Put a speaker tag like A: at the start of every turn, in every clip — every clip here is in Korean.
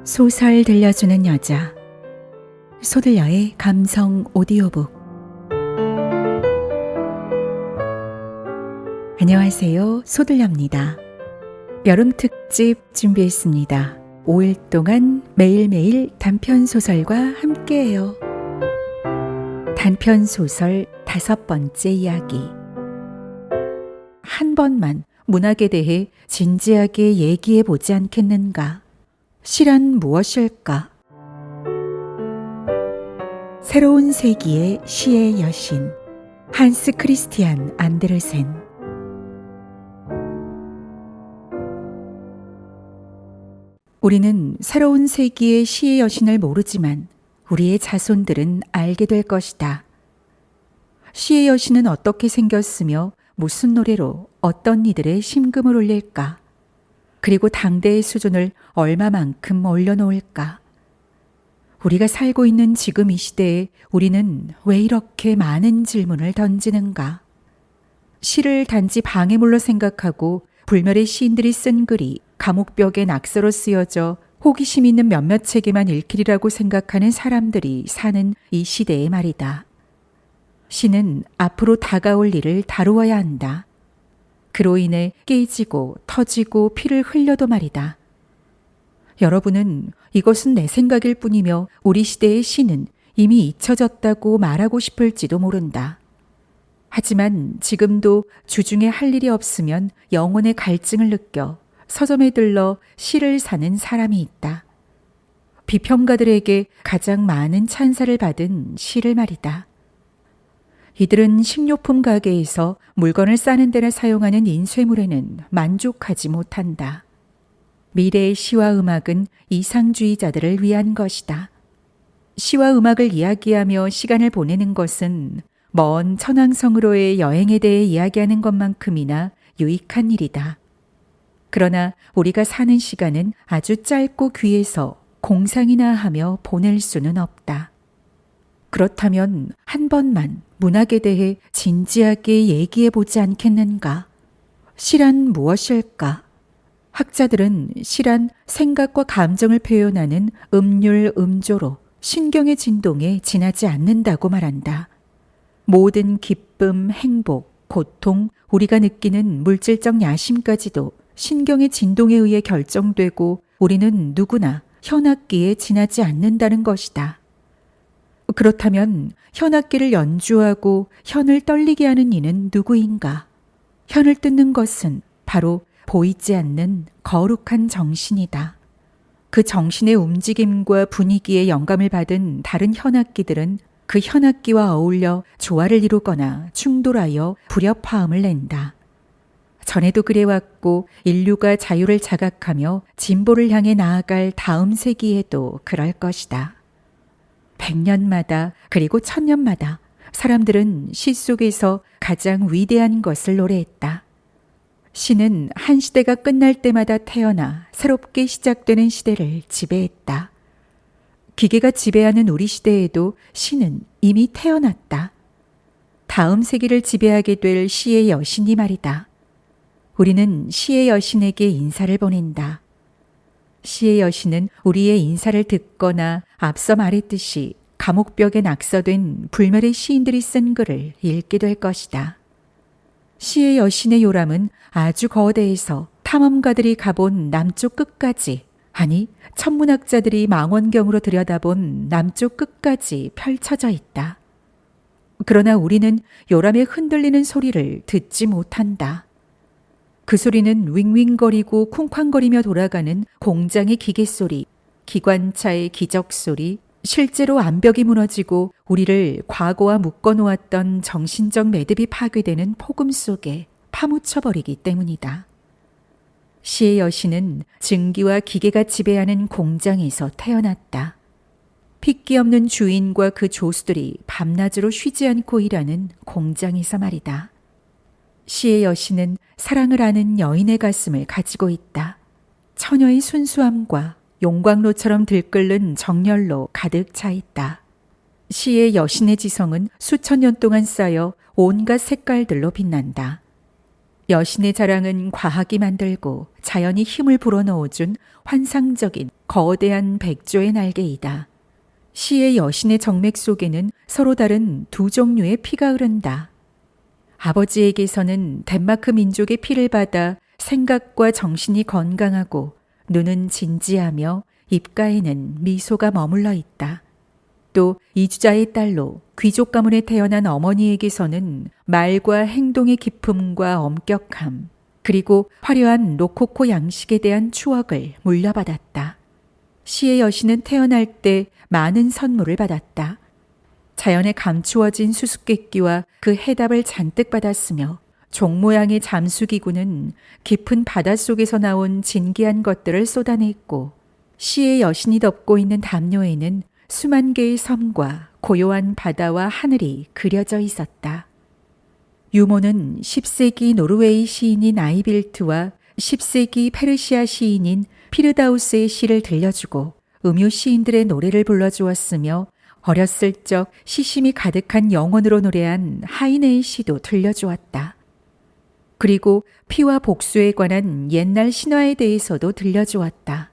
A: 소설 들려주는 여자 소들려의 감성 오디오북. 안녕하세요, 소들려입니다. 여름 특집 준비했습니다. 5일 동안 매일매일 단편소설과 함께해요. 단편소설 5번째 이야기. 한 번만 문학에 대해 진지하게 얘기해 보지 않겠는가? 시란 무엇일까? 새로운 세기의 시의 여신 한스 크리스티안 안데르센. 우리는 새로운 세기의 시의 여신을 모르지만 우리의 자손들은 알게 될 것이다. 시의 여신은 어떻게 생겼으며 무슨 노래로 어떤 이들의 심금을 울릴까? 그리고 당대의 수준을 얼마만큼 올려놓을까? 우리가 살고 있는 지금 이 시대에 우리는 왜 이렇게 많은 질문을 던지는가? 시를 단지 방해물로 생각하고 불멸의 시인들이 쓴 글이 감옥벽에 낙서로 쓰여져 호기심 있는 몇몇 책에만 읽히리라고 생각하는 사람들이 사는 이 시대의 말이다. 시는 앞으로 다가올 일을 다루어야 한다. 그로 인해 깨지고 터지고 피를 흘려도 말이다. 여러분은 이것은 내 생각일 뿐이며 우리 시대의 시는 이미 잊혀졌다고 말하고 싶을지도 모른다. 하지만 지금도 주중에 할 일이 없으면 영혼의 갈증을 느껴 서점에 들러 시를 사는 사람이 있다. 비평가들에게 가장 많은 찬사를 받은 시를 말이다. 이들은 식료품 가게에서 물건을 싸는 데나 사용하는 인쇄물에는 만족하지 못한다. 미래의 시와 음악은 이상주의자들을 위한 것이다. 시와 음악을 이야기하며 시간을 보내는 것은 먼 천왕성으로의 여행에 대해 이야기하는 것만큼이나 유익한 일이다. 그러나 우리가 사는 시간은 아주 짧고 귀해서 공상이나 하며 보낼 수는 없다. 그렇다면 한 번만 문학에 대해 진지하게 얘기해 보지 않겠는가? 시란 무엇일까? 학자들은 시란 생각과 감정을 표현하는 음률, 음조로 신경의 진동에 지나지 않는다고 말한다. 모든 기쁨, 행복, 고통, 우리가 느끼는 물질적 야심까지도 신경의 진동에 의해 결정되고 우리는 누구나 현악기에 지나지 않는다는 것이다. 그렇다면 현악기를 연주하고 현을 떨리게 하는 이는 누구인가? 현을 뜯는 것은 바로 보이지 않는 거룩한 정신이다. 그 정신의 움직임과 분위기에 영감을 받은 다른 현악기들은 그 현악기와 어울려 조화를 이루거나 충돌하여 불협화음을 낸다. 전에도 그래왔고 인류가 자유를 자각하며 진보를 향해 나아갈 다음 세기에도 그럴 것이다. 100년마다 그리고 1000년마다 사람들은 시 속에서 가장 위대한 것을 노래했다. 시는 한 시대가 끝날 때마다 태어나 새롭게 시작되는 시대를 지배했다. 기계가 지배하는 우리 시대에도 시는 이미 태어났다. 다음 세기를 지배하게 될 시의 여신이 말이다. 우리는 시의 여신에게 인사를 보낸다. 시의 여신은 우리의 인사를 듣거나 앞서 말했듯이 감옥벽에 낙서된 불멸의 시인들이 쓴 글을 읽게 될 것이다. 시의 여신의 요람은 아주 거대해서 탐험가들이 가본 남쪽 끝까지, 아니 천문학자들이 망원경으로 들여다본 남쪽 끝까지 펼쳐져 있다. 그러나 우리는 요람의 흔들리는 소리를 듣지 못한다. 그 소리는 윙윙거리고 쿵쾅거리며 돌아가는 공장의 기계 소리, 기관차의 기적 소리, 실제로 암벽이 무너지고 우리를 과거와 묶어놓았던 정신적 매듭이 파괴되는 폭음 속에 파묻혀버리기 때문이다. 시의 여신은 증기와 기계가 지배하는 공장에서 태어났다. 핏기 없는 주인과 그 조수들이 밤낮으로 쉬지 않고 일하는 공장에서 말이다. 시의 여신은 사랑을 아는 여인의 가슴을 가지고 있다. 처녀의 순수함과 용광로처럼 들끓는 정열로 가득 차 있다. 시의 여신의 지성은 수천 년 동안 쌓여 온갖 색깔들로 빛난다. 여신의 자랑은 과학이 만들고 자연이 힘을 불어넣어준 환상적인 거대한 백조의 날개이다. 시의 여신의 정맥 속에는 서로 다른 두 종류의 피가 흐른다. 아버지에게서는 덴마크 민족의 피를 받아 생각과 정신이 건강하고 눈은 진지하며 입가에는 미소가 머물러 있다. 또 이주자의 딸로 귀족 가문에 태어난 어머니에게서는 말과 행동의 기품과 엄격함, 그리고 화려한 로코코 양식에 대한 추억을 물려받았다. 시의 여신은 태어날 때 많은 선물을 받았다. 자연에 감추어진 수수께끼와 그 해답을 잔뜩 받았으며 종 모양의 잠수기구는 깊은 바닷속에서 나온 진기한 것들을 쏟아냈고, 시의 여신이 덮고 있는 담요에는 수만 개의 섬과 고요한 바다와 하늘이 그려져 있었다. 유모는 10세기 노르웨이 시인인 아이빌트와 10세기 페르시아 시인인 피르다우스의 시를 들려주고 음유 시인들의 노래를 불러주었으며, 어렸을 적 시심이 가득한 영혼으로 노래한 하이네의 시도 들려주었다. 그리고 피와 복수에 관한 옛날 신화에 대해서도 들려주었다.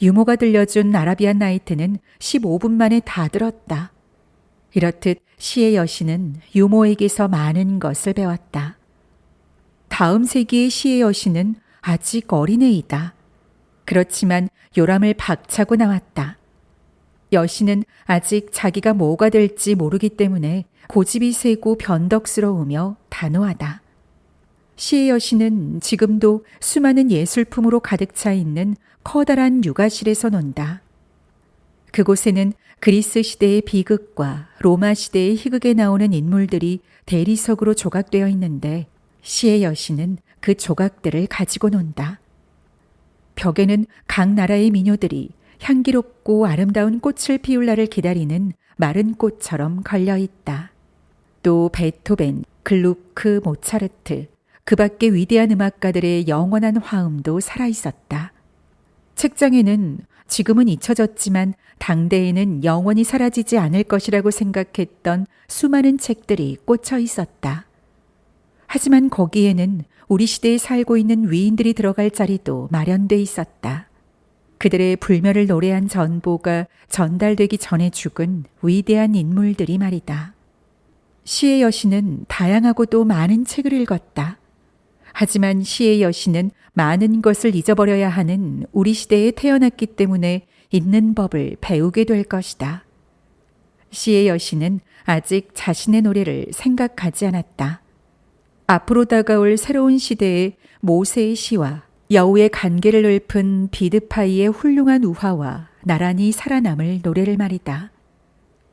A: 유모가 들려준 아라비안 나이트는 15분 만에 다 들었다. 이렇듯 시의 여신은 유모에게서 많은 것을 배웠다. 다음 세기의 시의 여신은 아직 어린애이다. 그렇지만 요람을 박차고 나왔다. 여신은 아직 자기가 뭐가 될지 모르기 때문에 고집이 세고 변덕스러우며 단호하다. 시의 여신은 지금도 수많은 예술품으로 가득 차 있는 커다란 육아실에서 논다. 그곳에는 그리스 시대의 비극과 로마 시대의 희극에 나오는 인물들이 대리석으로 조각되어 있는데, 시의 여신은 그 조각들을 가지고 논다. 벽에는 각 나라의 미녀들이 향기롭고 아름다운 꽃을 피울 날을 기다리는 마른 꽃처럼 걸려 있다. 또 베토벤, 글루크, 모차르트, 그 밖의 위대한 음악가들의 영원한 화음도 살아 있었다. 책장에는 지금은 잊혀졌지만 당대에는 영원히 사라지지 않을 것이라고 생각했던 수많은 책들이 꽂혀 있었다. 하지만 거기에는 우리 시대에 살고 있는 위인들이 들어갈 자리도 마련돼 있었다. 그들의 불멸을 노래한 전보가 전달되기 전에 죽은 위대한 인물들이 말이다. 시의 여신은 다양하고도 많은 책을 읽었다. 하지만 시의 여신은 많은 것을 잊어버려야 하는 우리 시대에 태어났기 때문에 있는 법을 배우게 될 것이다. 시의 여신은 아직 자신의 노래를 생각하지 않았다. 앞으로 다가올 새로운 시대에 모세의 시와 여우의 간계를 넓힌 비드파이의 훌륭한 우화와 나란히 살아남을 노래를 말이다.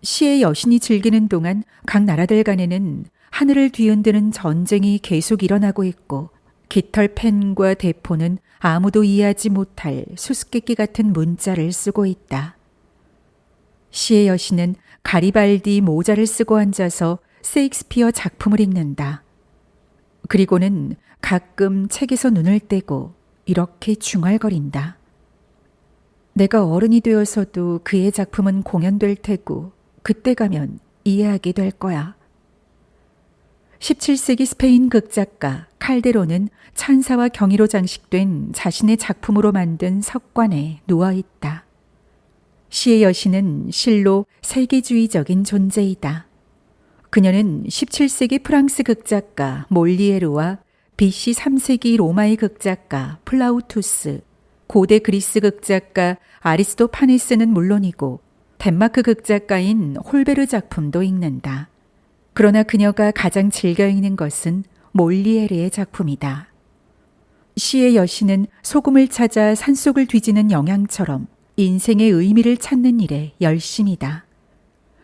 A: 시의 여신이 즐기는 동안 각 나라들 간에는 하늘을 뒤흔드는 전쟁이 계속 일어나고 있고, 깃털 펜과 대포는 아무도 이해하지 못할 수수께끼 같은 문자를 쓰고 있다. 시의 여신은 가리발디 모자를 쓰고 앉아서 세익스피어 작품을 읽는다. 그리고는 가끔 책에서 눈을 떼고 이렇게 중얼거린다. 내가 어른이 되어서도 그의 작품은 공연될 테고 그때 가면 이해하게 될 거야. 17세기 스페인 극작가 칼데로는 찬사와 경의로 장식된 자신의 작품으로 만든 석관에 누워있다. 시의 여신은 실로 세계주의적인 존재이다. 그녀는 17세기 프랑스 극작가 몰리에르와 BC 3세기 로마의 극작가 플라우투스, 고대 그리스 극작가 아리스토파네스는 물론이고 덴마크 극작가인 홀베르 작품도 읽는다. 그러나 그녀가 가장 즐겨 읽는 것은 몰리에르의 작품이다. 시의 여신은 소금을 찾아 산속을 뒤지는 영양처럼 인생의 의미를 찾는 일에 열심이다.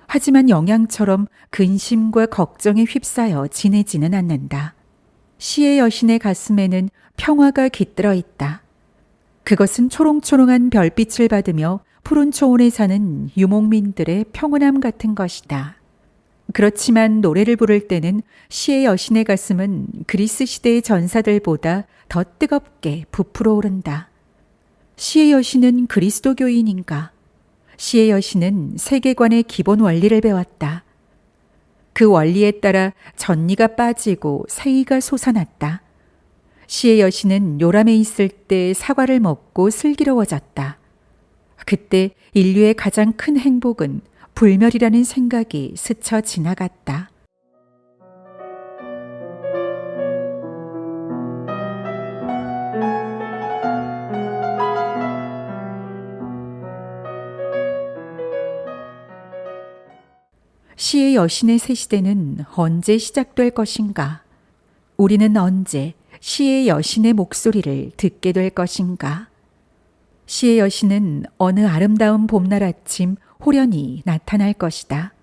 A: 하지만 영양처럼 근심과 걱정에 휩싸여 지내지는 않는다. 시의 여신의 가슴에는 평화가 깃들어 있다. 그것은 초롱초롱한 별빛을 받으며 푸른 초원에 사는 유목민들의 평온함 같은 것이다. 그렇지만 노래를 부를 때는 시의 여신의 가슴은 그리스 시대의 전사들보다 더 뜨겁게 부풀어 오른다. 시의 여신은 그리스도교인인가? 시의 여신은 세계관의 기본 원리를 배웠다. 그 원리에 따라 전니가 빠지고 새이가 솟아났다. 시의 여신은 요람에 있을 때 사과를 먹고 슬기로워졌다. 그때 인류의 가장 큰 행복은 불멸이라는 생각이 스쳐 지나갔다. 시의 여신의 새 시대는 언제 시작될 것인가? 우리는 언제 시의 여신의 목소리를 듣게 될 것인가? 시의 여신은 어느 아름다운 봄날 아침 호련히 나타날 것이다.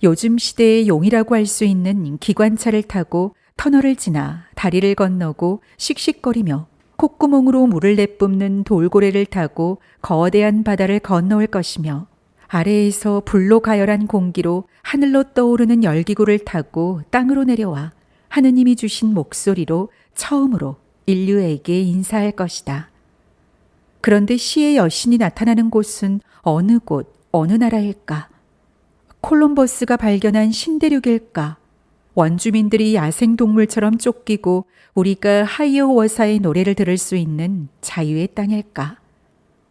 A: 요즘 시대의 용이라고 할 수 있는 기관차를 타고 터널을 지나 다리를 건너고 씩씩거리며 콧구멍으로 물을 내뿜는 돌고래를 타고 거대한 바다를 건너올 것이며 아래에서 불로 가열한 공기로 하늘로 떠오르는 열기구를 타고 땅으로 내려와 하느님이 주신 목소리로 처음으로 인류에게 인사할 것이다. 그런데 시의 여신이 나타나는 곳은 어느 곳, 어느 나라일까? 콜럼버스가 발견한 신대륙일까? 원주민들이 야생동물처럼 쫓기고 우리가 하이오워사의 노래를 들을 수 있는 자유의 땅일까?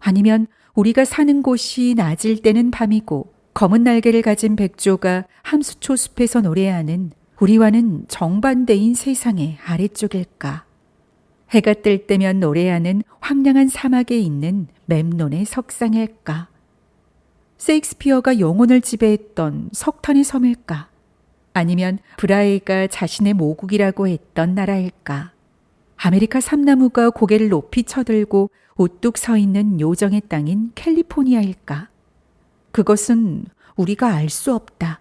A: 아니면 우리가 사는 곳이 낮일 때는 밤이고 검은 날개를 가진 백조가 함수초 숲에서 노래하는 우리와는 정반대인 세상의 아래쪽일까? 해가 뜰 때면 노래하는 황량한 사막에 있는 memnon의 석상일까? 세익스피어가 영혼을 지배했던 석탄의 섬일까? 아니면 브라이가 자신의 모국이라고 했던 나라일까? 아메리카 삼나무가 고개를 높이 쳐들고 우뚝 서 있는 요정의 땅인 캘리포니아일까? 그것은 우리가 알 수 없다.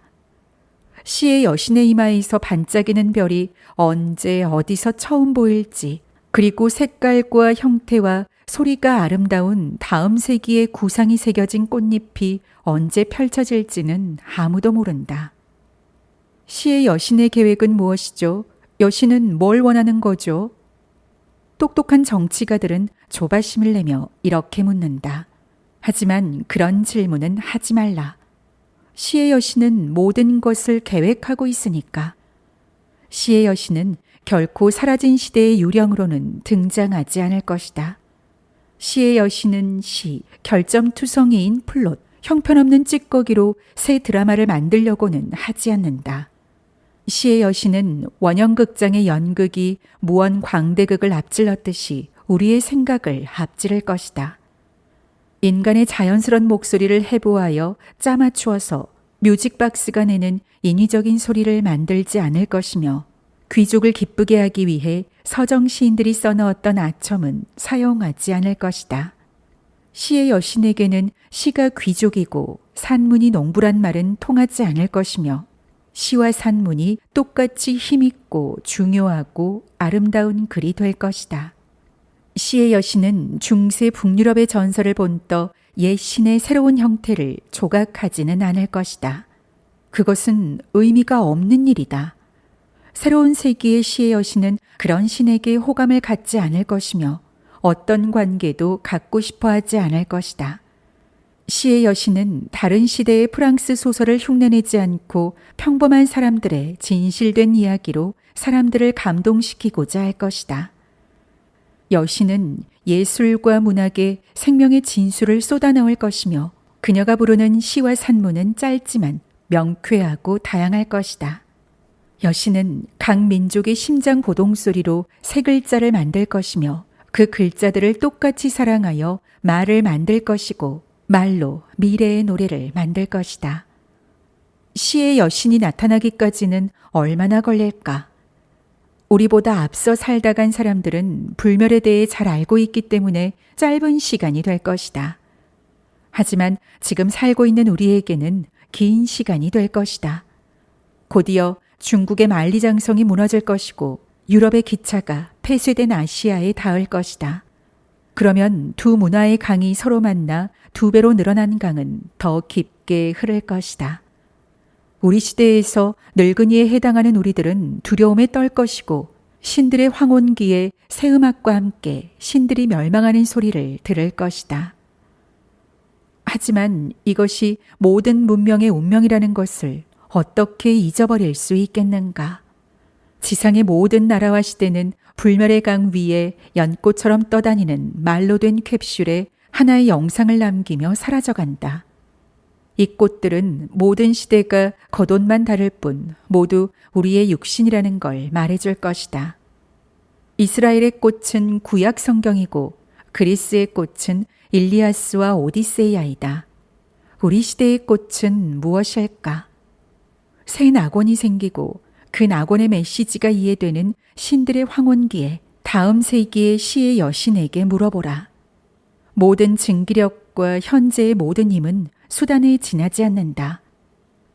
A: 시의 여신의 이마에서 반짝이는 별이 언제 어디서 처음 보일지, 그리고 색깔과 형태와 소리가 아름다운 다음 세기의 구상이 새겨진 꽃잎이 언제 펼쳐질지는 아무도 모른다. 시의 여신의 계획은 무엇이죠? 여신은 뭘 원하는 거죠? 똑똑한 정치가들은 조바심을 내며 이렇게 묻는다. 하지만 그런 질문은 하지 말라. 시의 여신은 모든 것을 계획하고 있으니까. 시의 여신은 결코 사라진 시대의 유령으로는 등장하지 않을 것이다. 시의 여신은 결점투성이인 플롯, 형편없는 찌꺼기로 새 드라마를 만들려고는 하지 않는다. 시의 여신은 원형극장의 연극이 무언 광대극을 앞질렀듯이 우리의 생각을 앞지를 것이다. 인간의 자연스러운 목소리를 해부하여 짜맞추어서 뮤직박스가 내는 인위적인 소리를 만들지 않을 것이며 귀족을 기쁘게 하기 위해 서정 시인들이 써넣었던 아첨은 사용하지 않을 것이다. 시의 여신에게는 시가 귀족이고 산문이 농부란 말은 통하지 않을 것이며 시와 산문이 똑같이 힘있고 중요하고 아름다운 글이 될 것이다. 시의 여신은 중세 북유럽의 전설을 본떠 옛 신의 새로운 형태를 조각하지는 않을 것이다. 그것은 의미가 없는 일이다. 새로운 세기의 시의 여신은 그런 신에게 호감을 갖지 않을 것이며 어떤 관계도 갖고 싶어 하지 않을 것이다. 시의 여신은 다른 시대의 프랑스 소설을 흉내내지 않고 평범한 사람들의 진실된 이야기로 사람들을 감동시키고자 할 것이다. 여신은 예술과 문학에 생명의 진수를 쏟아넣을 것이며 그녀가 부르는 시와 산문은 짧지만 명쾌하고 다양할 것이다. 여신은 각 민족의 심장 보동소리로 새 글자를 만들 것이며 그 글자들을 똑같이 사랑하여 말을 만들 것이고 말로 미래의 노래를 만들 것이다. 시의 여신이 나타나기까지는 얼마나 걸릴까? 우리보다 앞서 살다 간 사람들은 불멸에 대해 잘 알고 있기 때문에 짧은 시간이 될 것이다. 하지만 지금 살고 있는 우리에게는 긴 시간이 될 것이다. 곧이어 중국의 만리장성이 무너질 것이고 유럽의 기차가 폐쇄된 아시아에 닿을 것이다. 그러면 두 문화의 강이 서로 만나 2배로 늘어난 강은 더 깊게 흐를 것이다. 우리 시대에서 늙은이에 해당하는 우리들은 두려움에 떨 것이고 신들의 황혼기에 새 음악과 함께 신들이 멸망하는 소리를 들을 것이다. 하지만 이것이 모든 문명의 운명이라는 것을 어떻게 잊어버릴 수 있겠는가? 지상의 모든 나라와 시대는 불멸의 강 위에 연꽃처럼 떠다니는 말로 된 캡슐에 하나의 영상을 남기며 사라져간다. 이 꽃들은 모든 시대가 겉옷만 다를 뿐 모두 우리의 육신이라는 걸 말해줄 것이다. 이스라엘의 꽃은 구약 성경이고 그리스의 꽃은 일리아스와 오디세이아이다. 우리 시대의 꽃은 무엇일까? 새 낙원이 생기고 그 낙원의 메시지가 이해되는 신들의 황혼기에 다음 세기의 시의 여신에게 물어보라. 모든 증기력과 현재의 모든 힘은 수단에 지나지 않는다.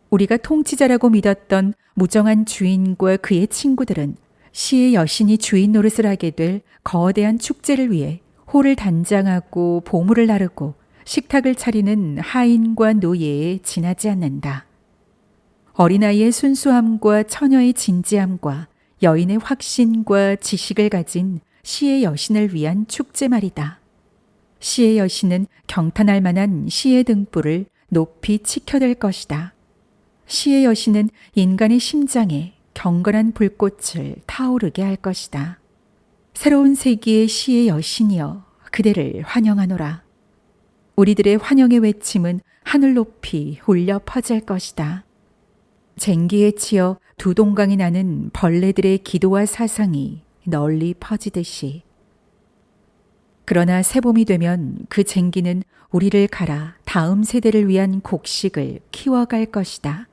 A: 우리가 통치자라고 믿었던 무정한 주인과 그의 친구들은 시의 여신이 주인 노릇을 하게 될 거대한 축제를 위해 홀을 단장하고 보물을 나르고 식탁을 차리는 하인과 노예에 지나지 않는다. 어린아이의 순수함과 처녀의 진지함과 여인의 확신과 지식을 가진 시의 여신을 위한 축제 말이다. 시의 여신은 경탄할 만한 시의 등불을 높이 치켜댈 것이다. 시의 여신은 인간의 심장에 경건한 불꽃을 타오르게 할 것이다. 새로운 세기의 시의 여신이여 그대를 환영하노라. 우리들의 환영의 외침은 하늘 높이 울려 퍼질 것이다. 쟁기에 치여 두 동강이 나는 벌레들의 기도와 사상이 널리 퍼지듯이. 그러나 새봄이 되면 그 쟁기는 우리를 갈아 다음 세대를 위한 곡식을 키워갈 것이다.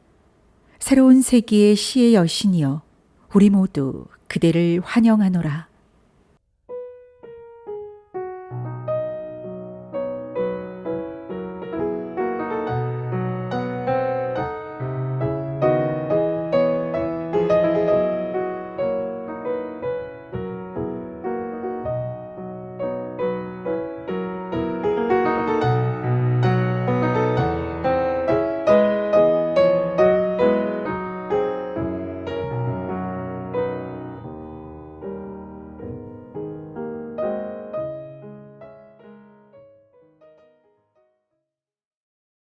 A: 새로운 세기의 시의 여신이여 우리 모두 그대를 환영하노라.